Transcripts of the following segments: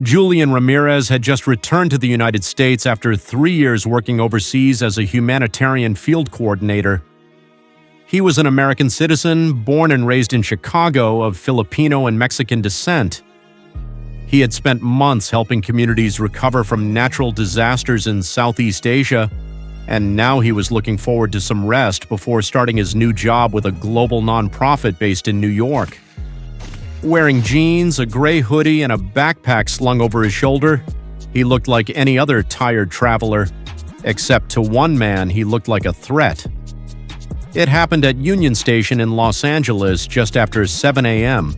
Julian Ramirez had just returned to the United States after 3 years working overseas as a humanitarian field coordinator. He was an American citizen, born and raised in Chicago, of Filipino and Mexican descent. He had spent months helping communities recover from natural disasters in Southeast Asia, and now he was looking forward to some rest before starting his new job with a global nonprofit based in New York. Wearing jeans, a gray hoodie, and a backpack slung over his shoulder, he looked like any other tired traveler, except to one man he looked like a threat. It happened at Union Station in Los Angeles just after 7 a.m.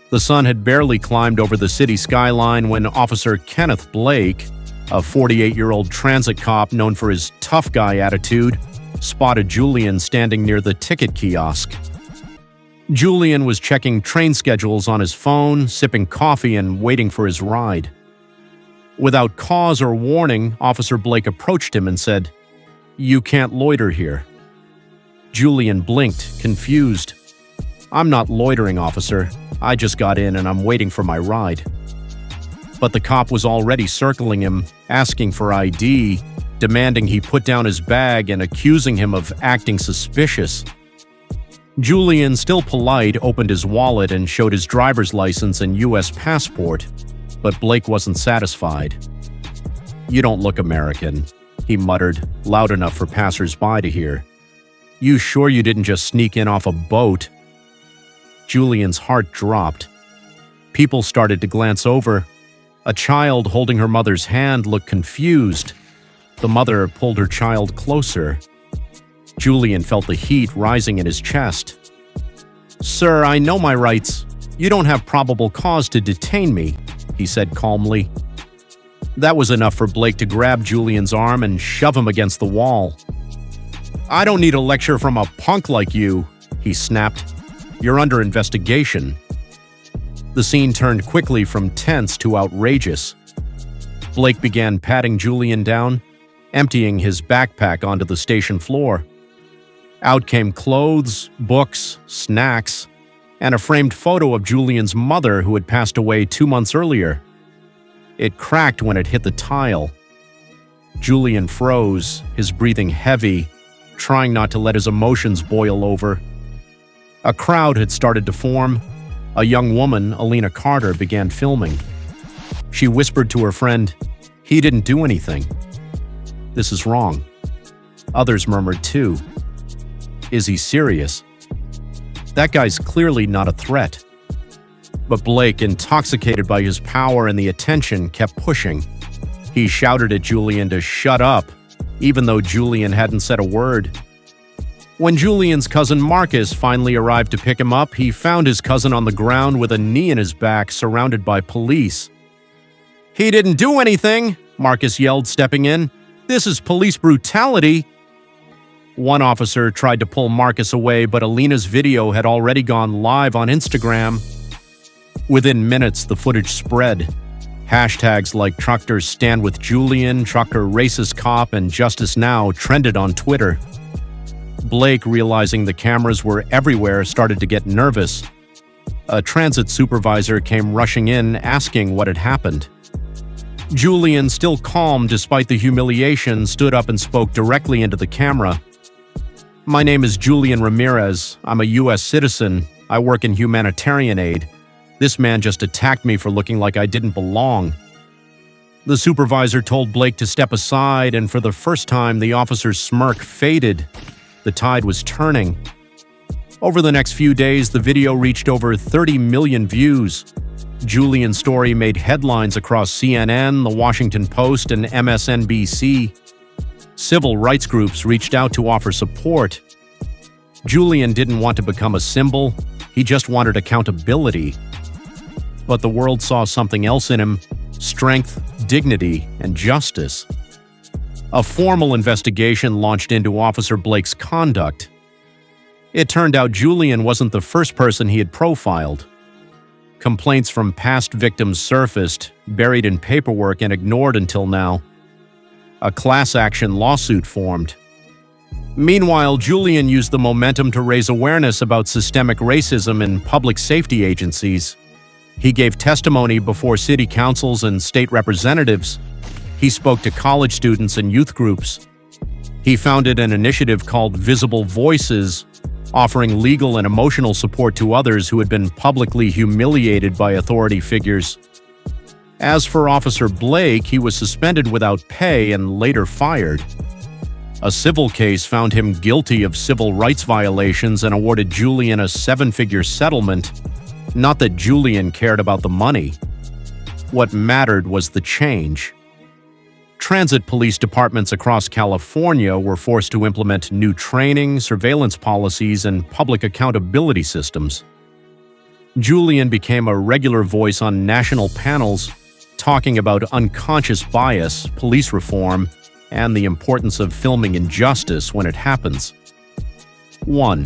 The sun had barely climbed over the city skyline when Officer Kenneth Blake, a 48-year-old transit cop known for his tough guy attitude, spotted Julian standing near the ticket kiosk. Julian was checking train schedules on his phone, sipping coffee, and waiting for his ride. Without cause or warning, Officer Blake approached him and said, "You can't loiter here." Julian blinked, confused. "I'm not loitering, officer. I just got in and I'm waiting for my ride." But the cop was already circling him, asking for ID, demanding he put down his bag and accusing him of acting suspicious. Julian, still polite, opened his wallet and showed his driver's license and U.S. passport, but Blake wasn't satisfied. "You don't look American," he muttered, loud enough for passers-by to hear. "You sure you didn't just sneak in off a boat?" Julian's heart dropped. People started to glance over. A child holding her mother's hand looked confused. The mother pulled her child closer. Julian felt the heat rising in his chest. "Sir, I know my rights. You don't have probable cause to detain me," he said calmly. That was enough for Blake to grab Julian's arm and shove him against the wall. "I don't need a lecture from a punk like you," he snapped. "You're under investigation." The scene turned quickly from tense to outrageous. Blake began patting Julian down, emptying his backpack onto the station floor. Out came clothes, books, snacks, and a framed photo of Julian's mother who had passed away 2 months earlier. It cracked when it hit the tile. Julian froze, his breathing heavy, trying not to let his emotions boil over. A crowd had started to form. A young woman, Alina Carter, began filming. She whispered to her friend, "He didn't do anything. This is wrong." Others murmured too. "Is he serious? That guy's clearly not a threat." But Blake, intoxicated by his power and the attention, kept pushing. He shouted at Julian to shut up, even though Julian hadn't said a word. When Julian's cousin Marcus finally arrived to pick him up, he found his cousin on the ground with a knee in his back, surrounded by police. "He didn't do anything," Marcus yelled, stepping in. "This is police brutality." One officer tried to pull Marcus away, but Alina's video had already gone live on Instagram. Within minutes, the footage spread. Hashtags like Truckers Stand With Julian, Trucker Racist Cop, and Justice Now trended on Twitter. Blake, realizing the cameras were everywhere, started to get nervous. A transit supervisor came rushing in, asking what had happened. Julian, still calm despite the humiliation, stood up and spoke directly into the camera. "My name is Julian Ramirez. I'm a U.S. citizen. I work in humanitarian aid. This man just attacked me for looking like I didn't belong." The supervisor told Blake to step aside, and for the first time, the officer's smirk faded. The tide was turning. Over the next few days, the video reached over 30 million views. Julian's story made headlines across CNN, The Washington Post, and MSNBC. Civil rights groups reached out to offer support. Julian didn't want to become a symbol, he just wanted accountability. But the world saw something else in him: strength, dignity, and justice. A formal investigation launched into Officer Blake's conduct. It turned out Julian wasn't the first person he had profiled. Complaints from past victims surfaced, buried in paperwork and ignored until now. A class action lawsuit formed. Meanwhile, Julian used the momentum to raise awareness about systemic racism in public safety agencies. He gave testimony before city councils and state representatives. He spoke to college students and youth groups. He founded an initiative called Visible Voices, offering legal and emotional support to others who had been publicly humiliated by authority figures. As for Officer Blake, he was suspended without pay and later fired. A civil case found him guilty of civil rights violations and awarded Julian a 7-figure settlement. Not that Julian cared about the money. What mattered was the change. Transit police departments across California were forced to implement new training, surveillance policies, and public accountability systems. Julian became a regular voice on national panels, talking about unconscious bias, police reform, and the importance of filming injustice when it happens. 1.